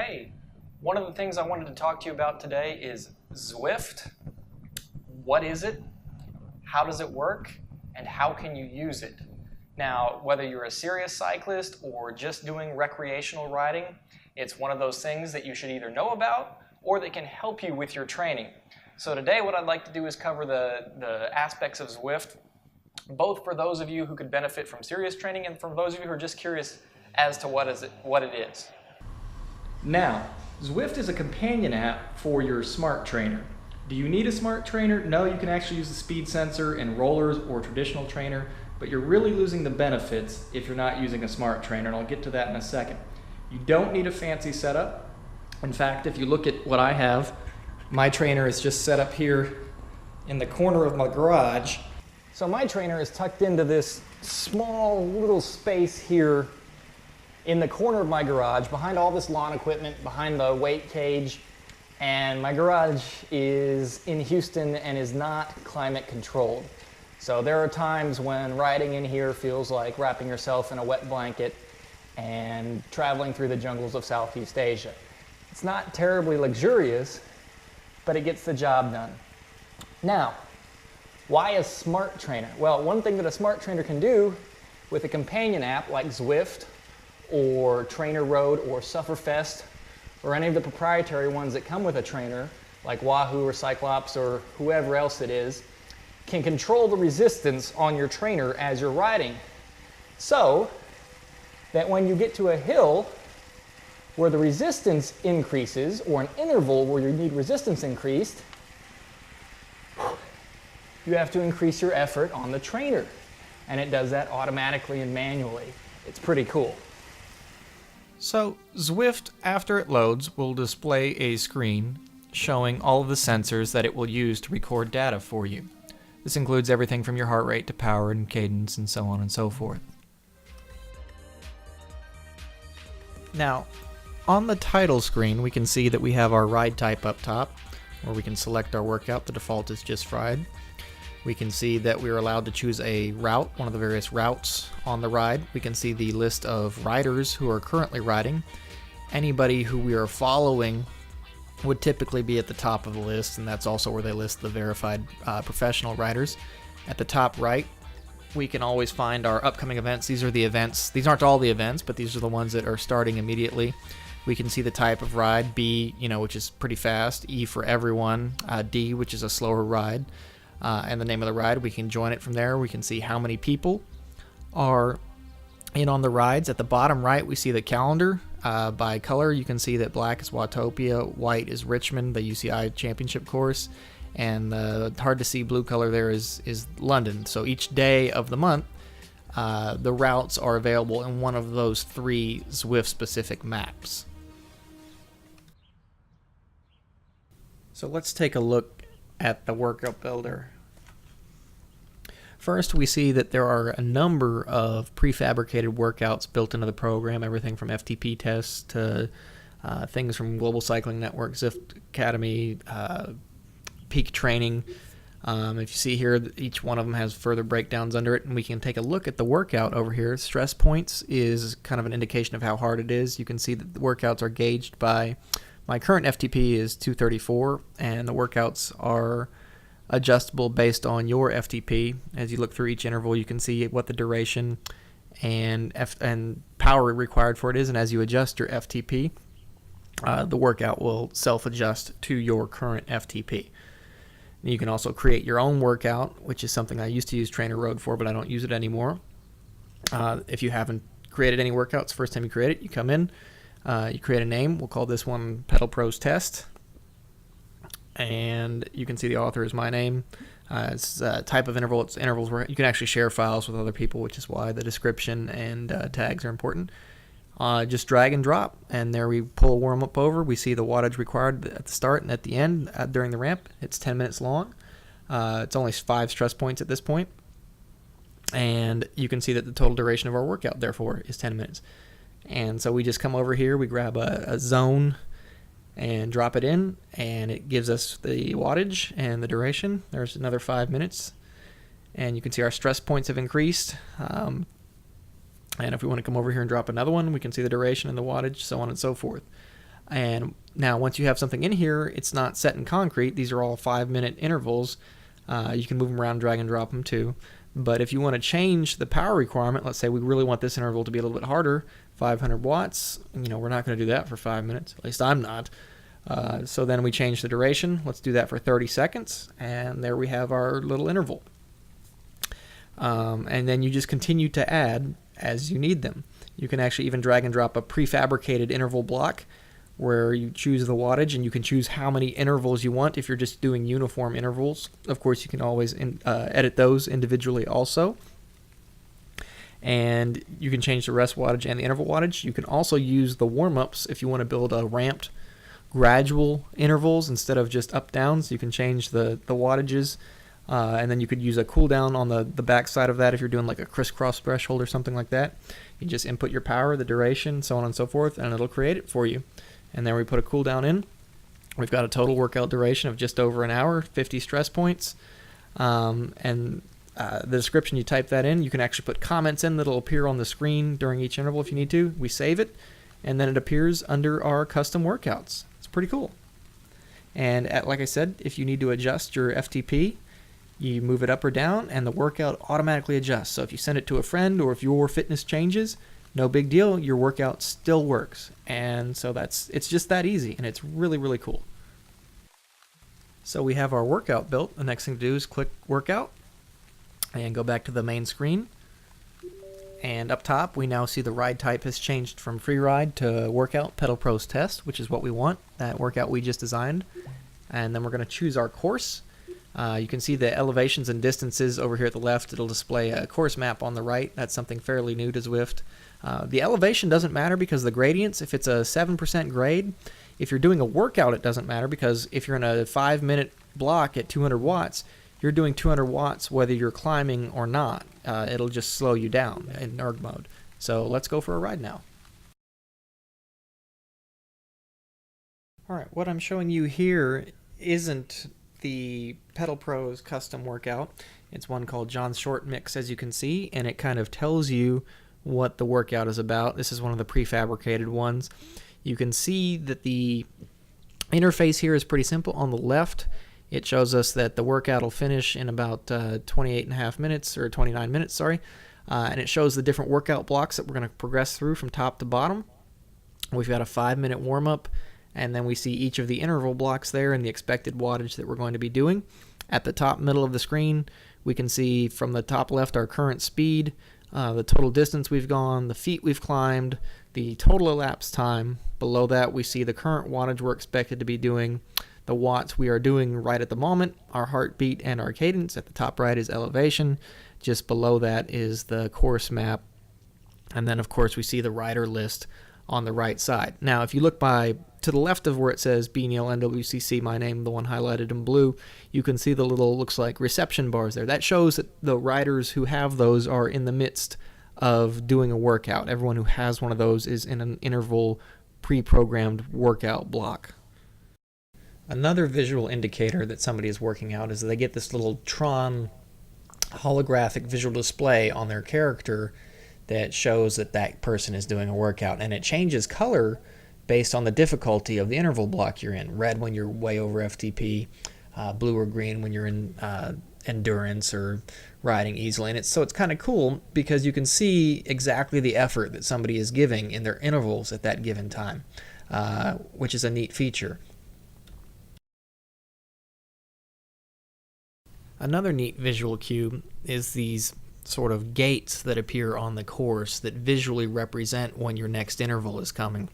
hey, one of the things I wanted to talk to you about today is Zwift. What is it? How does it work? And how can you use it? Now, whether you're a serious cyclist or just doing recreational riding, it's one of those things that you should either know about or that can help you with your training. So today what I'd like to do is cover the aspects of Zwift, both for those of you who could benefit from serious training and for those of you who are just curious as to what it is. Now, Zwift is a companion app for your smart trainer. Do you need a smart trainer? No, you can actually use the speed sensor in rollers or traditional trainer, but you're really losing the benefits if you're not using a smart trainer, and I'll get to that in a second. You don't need a fancy setup. In fact, if you look at what I have, my trainer is just set up here in the corner of my garage. So my trainer is tucked into this small little space here in the corner of my garage, behind all this lawn equipment, behind the weight cage, and my garage is in Houston and is not climate controlled. So there are times when riding in here feels like wrapping yourself in a wet blanket and traveling through the jungles of Southeast Asia. It's not terribly luxurious, but it gets the job done. Now, why a smart trainer? Well, one thing that a smart trainer can do with a companion app like Zwift or Trainer Road or Sufferfest or any of the proprietary ones that come with a trainer like Wahoo or Cyclops or whoever else it is, can control the resistance on your trainer as you're riding, so that when you get to a hill where the resistance increases or an interval where you need resistance increased, you have to increase your effort on the trainer, and it does that automatically and manually. It's pretty cool. So Zwift, after it loads, will display a screen showing all of the sensors that it will use to record data for you. This includes everything from your heart rate to power and cadence and so on and so forth. Now, on the title screen, we can see that we have our ride type up top, where we can select our workout. The default is just ride. We can see that we're allowed to choose a route, one of the various routes on the ride. We can see the list of riders who are currently riding. Anybody who we are following would typically be at the top of the list, and that's also where they list the verified professional riders. At the top right, we can always find our upcoming events. These are the events. These aren't all the events, but these are the ones that are starting immediately. We can see the type of ride, B, which is pretty fast, E for everyone, D, which is a slower ride, and the name of the ride. We can join it from there. We can see how many people are in on the rides. At the bottom right, we see the calendar. By color, you can see that black is Watopia, white is Richmond, the UCI championship course, and the hard to see blue color there is London. So each day of the month, the routes are available in one of those three Zwift specific maps. So let's take a look at the workout builder. First, we see that there are a number of prefabricated workouts built into the program, everything from FTP tests to things from Global Cycling Network, Zwift Academy, Peak Training. If you see here, each one of them has further breakdowns under it, and we can take a look at the workout over here. Stress points is kind of an indication of how hard it is. You can see that the workouts are gauged by, my current FTP is 234, and the workouts are adjustable based on your FTP. As you look through each interval, you can see what the duration and power required for it is, and as you adjust your FTP, the workout will self-adjust to your current FTP. You can also create your own workout, which is something I used to use Trainer Road for, but I don't use it anymore. If you haven't created any workouts, first time you create it, you come in, you create a name. We'll call this one Pedal Prose Test. And you can see the author is my name. It's a type of interval. It's intervals where you can actually share files with other people, which is why the description and tags are important. Just drag and drop, and there we pull warm up over. We see the wattage required at the start and at the end during the ramp. It's 10 minutes long. It's only 5 stress points at this point. And you can see that the total duration of our workout, therefore, is 10 minutes. And so we just come over here, we grab a zone and drop it in, and it gives us the wattage and the duration. There's another 5 minutes, and you can see our stress points have increased. And if we want to come over here and drop another one, we can see the duration and the wattage, so on and so forth. And now once you have something in here, it's not set in concrete. These are all 5-minute intervals. You can move them around, drag and drop them too. But if you want to change the power requirement, let's say we really want this interval to be a little bit harder, 500 watts, we're not going to do that for 5 minutes. At least I'm not. So then we change the duration. Let's do that for 30 seconds. And there we have our little interval. And then you just continue to add as you need them. You can actually even drag and drop a prefabricated interval block where you choose the wattage, and you can choose how many intervals you want if you're just doing uniform intervals. Of course, you can always edit those individually also. And you can change the rest wattage and the interval wattage. You can also use the warm-ups if you want to build a ramped gradual intervals instead of just up-downs. You can change the wattages. And then you could use a cooldown on the back side of that if you're doing like a crisscross threshold or something like that. You just input your power, the duration, so on and so forth, and it'll create it for you. And then we put a cooldown in. We've got a total workout duration of just over an hour, 50 stress points. The description, you type that in. You can actually put comments in that'll appear on the screen during each interval if you need to. We save it, and then it appears under our custom workouts. It's pretty cool. And like I said, if you need to adjust your FTP, you move it up or down, and the workout automatically adjusts. So if you send it to a friend or if your fitness changes, no big deal, your workout still works. And so it's just that easy, and it's really, really cool. So we have our workout built. The next thing to do is click Workout and go back to the main screen. And up top, we now see the ride type has changed from free ride to workout pedal Prose test, which is what we want, that workout we just designed. And then we're going to choose our course. You can see the elevations and distances over here at the left. It'll display a course map on the right. That's something fairly new to Zwift. The elevation doesn't matter because the gradients, if it's a 7% grade, if you're doing a workout, it doesn't matter because if you're in a 5-minute block at 200 watts, you're doing 200 watts whether you're climbing or not. It'll just slow you down in erg mode. So let's go for a ride now. All right, what I'm showing you here isn't the Pedal Prose custom workout. It's one called John's Short Mix, as you can see, and it kind of tells you what the workout is about. This is one of the prefabricated ones. You can see that the interface here is pretty simple. On the left, it shows us that the workout will finish in about 28.5 minutes, or 29 minutes, sorry. And it shows the different workout blocks that we're going to progress through from top to bottom. We've got a 5-minute warm-up, and then we see each of the interval blocks there and the expected wattage that we're going to be doing. At the top middle of the screen, we can see from the top left our current speed, the total distance we've gone, the feet we've climbed, the total elapsed time. Below that, we see the current wattage we're expected to be doing, the watts we are doing right at the moment, our heartbeat and our cadence. At the top right is elevation. Just below that is the course map. And then, of course, we see the rider list on the right side. Now, if you look to the left of where it says BNL NWCC, my name, the one highlighted in blue, you can see the little, looks like reception bars there. That shows that the riders who have those are in the midst of doing a workout. Everyone who has one of those is in an interval pre-programmed workout block. Another visual indicator that somebody is working out is that they get this little Tron holographic visual display on their character that shows that that person is doing a workout, and it changes color based on the difficulty of the interval block you're in. Red when you're way over FTP, blue or green when you're in endurance or riding easily. And so it's kind of cool because you can see exactly the effort that somebody is giving in their intervals at that given time, which is a neat feature. Another neat visual cue is these sort of gates that appear on the course that visually represent when your next interval is coming.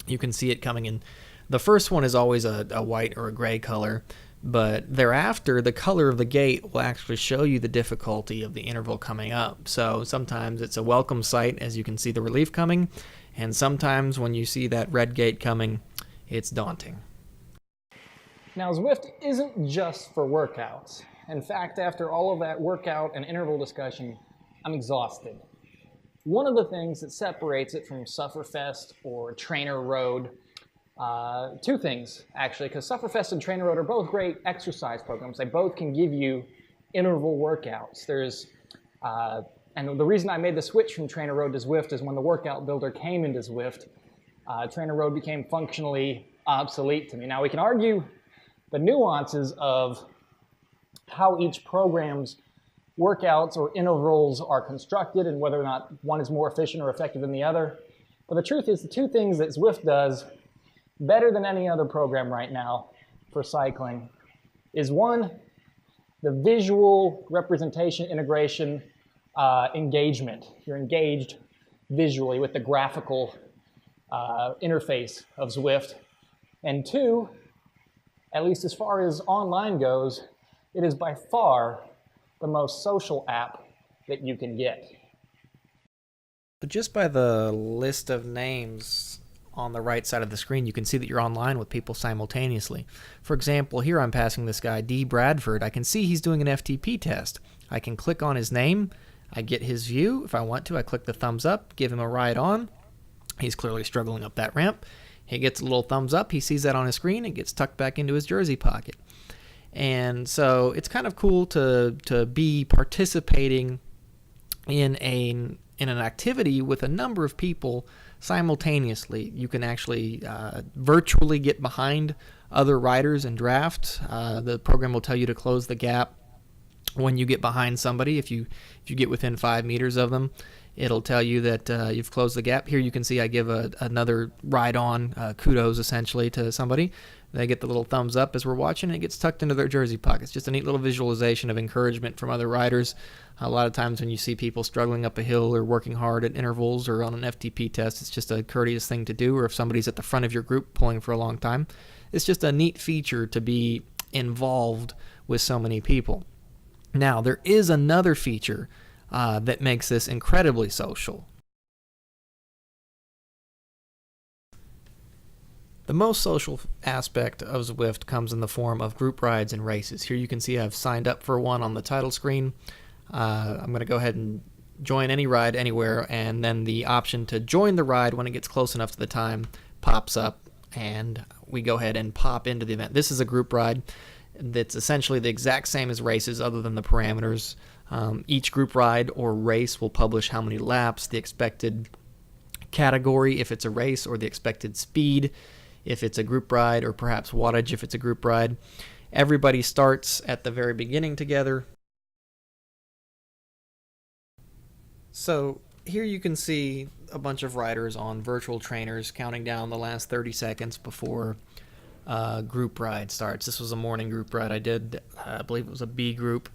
You can see it coming in. The first one is always a white or a gray color, but thereafter the color of the gate will actually show you the difficulty of the interval coming up. So sometimes it's a welcome sight as you can see the relief coming, and sometimes when you see that red gate coming, it's daunting. Now, Zwift isn't just for workouts. In fact, after all of that workout and interval discussion, I'm exhausted. One of the things that separates it from Sufferfest or Trainer Road, two things actually, because Sufferfest and Trainer Road are both great exercise programs. They both can give you interval workouts. And the reason I made the switch from Trainer Road to Zwift is when the workout builder came into Zwift, Trainer Road became functionally obsolete to me. Now we can argue the nuances of how each program's workouts or intervals are constructed and whether or not one is more efficient or effective than the other. But the truth is the two things that Zwift does better than any other program right now for cycling is one, the visual representation, integration, engagement. You're engaged visually with the graphical interface of Zwift. And two, at least as far as online goes, it is by far the most social app that you can get. But just by the list of names on the right side of the screen, you can see that you're online with people simultaneously. For example, here I'm passing this guy, D. Bradford. I can see he's doing an FTP test. I can click on his name. I get his view. If I want to, I click the thumbs up, give him a ride on. He's clearly struggling up that ramp. He gets a little thumbs up. He sees that on his screen. It gets tucked back into his jersey pocket. And so it's kind of cool to be participating in an activity with a number of people simultaneously. You can actually virtually get behind other riders and draft. The program will tell you to close the gap when you get behind somebody. If you get within 5 meters of them, it'll tell you that you've closed the gap. Here you can see I give another ride on, kudos essentially to somebody. They get the little thumbs up as we're watching, and it gets tucked into their jersey pockets. Just a neat little visualization of encouragement from other riders. A lot of times when you see people struggling up a hill or working hard at intervals or on an FTP test, it's just a courteous thing to do. Or if somebody's at the front of your group pulling for a long time, it's just a neat feature to be involved with so many people. Now, there is another feature that makes this incredibly social. The most social aspect of Zwift comes in the form of group rides and races. Here you can see I've signed up for one on the title screen. I'm going to go ahead and join any ride anywhere, and then the option to join the ride when it gets close enough to the time pops up, and we go ahead and pop into the event. This is a group ride that's essentially the exact same as races other than the parameters. Each group ride or race will publish how many laps, the expected category if it's a race, or the expected speed if it's a group ride, or perhaps wattage if it's a group ride. Everybody starts at the very beginning together. So here you can see a bunch of riders on virtual trainers counting down the last 30 seconds before group ride starts. This was a morning group ride I did. I believe it was a B group,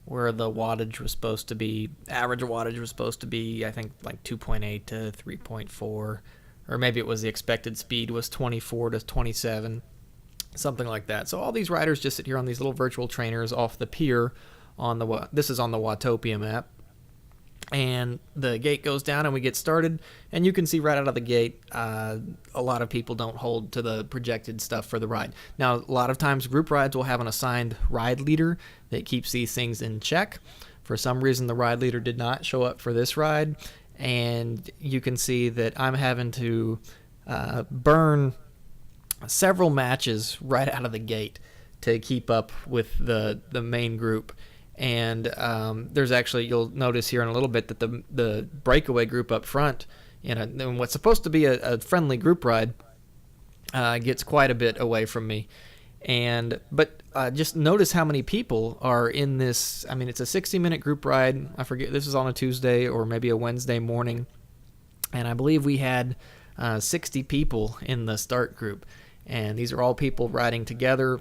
where the wattage was supposed to be, average wattage was supposed to be, I think, like 2.8 to 3.4, or maybe it was the expected speed was 24 to 27, something like that. So all these riders just sit here on these little virtual trainers off the pier on this is on the Watopia map. And the gate goes down and we get started, and you can see right out of the gate a lot of people don't hold to the projected stuff for the ride. Now, a lot of times group rides will have an assigned ride leader that keeps these things in check. For some reason, the ride leader did not show up for this ride, and you can see that I'm having to burn several matches right out of the gate to keep up with the main group. And there's actually, you'll notice here in a little bit that the breakaway group up front in what's supposed to be a friendly group ride gets quite a bit away from me. But just notice how many people are in this. I mean, it's a 60-minute group ride. I forget, this is on a Tuesday or maybe a Wednesday morning. And I believe we had 60 people in the start group. And these are all people riding together,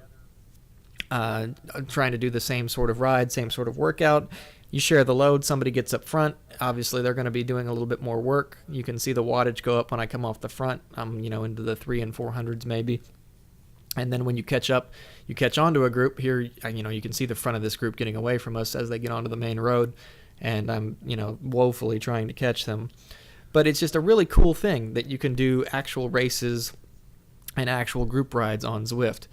trying to do the same sort of ride, same sort of workout. You share the load. Somebody gets up front. Obviously, they're going to be doing a little bit more work. You can see the wattage go up when I come off the front. I'm, into the 300s and 400s maybe. And then when you catch up, you catch onto a group here. You can see the front of this group getting away from us as they get onto the main road, and I'm, woefully trying to catch them. But it's just a really cool thing that you can do actual races and actual group rides on Zwift.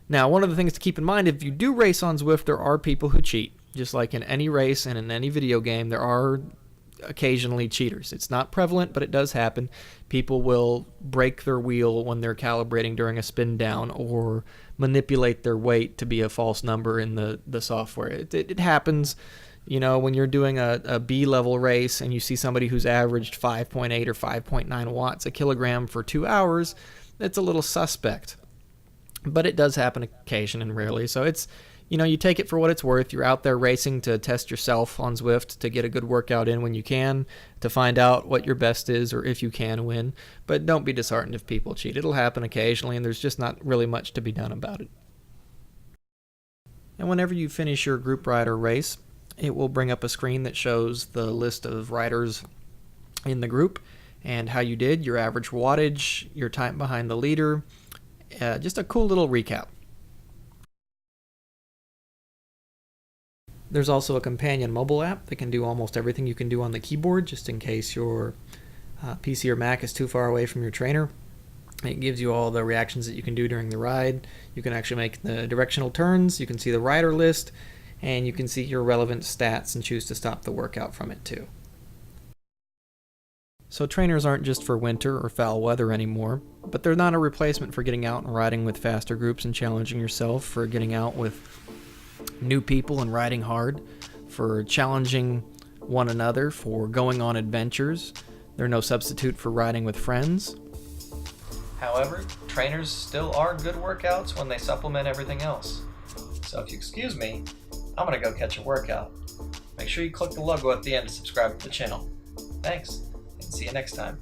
Now, one of the things to keep in mind, if you do race on Zwift, there are people who cheat. Just like in any race and in any video game, there are occasionally cheaters. It's not prevalent, but it does happen. People will break their wheel when they're calibrating during a spin down, or manipulate their weight to be a false number in the software. It happens. You know, when you're doing a B-level race and you see somebody who's averaged 5.8 or 5.9 watts a kilogram for 2 hours, it's a little suspect. But it does happen occasionally and rarely. So it's, you know, you take it for what it's worth. You're out there racing to test yourself on Zwift, to get a good workout in when you can, to find out what your best is or if you can win. But don't be disheartened if people cheat. It'll happen occasionally, and there's just not really much to be done about it. And whenever you finish your group ride or race, it will bring up a screen that shows the list of riders in the group and how you did, your average wattage, your time behind the leader, just a cool little recap. There's also a companion mobile app that can do almost everything you can do on the keyboard, just in case your PC or Mac is too far away from your trainer. It gives you all the reactions that you can do during the ride. You can actually make the directional turns, you can see the rider list, and you can see your relevant stats and choose to stop the workout from it too. So trainers aren't just for winter or foul weather anymore, but they're not a replacement for getting out and riding with faster groups and challenging yourself, for getting out with new people and riding hard, for challenging one another, for going on adventures. They're no substitute for riding with friends. However, trainers still are good workouts when they supplement everything else. So if you excuse me, I'm gonna go catch a workout. Make sure you click the logo at the end to subscribe to the channel. Thanks, and see you next time.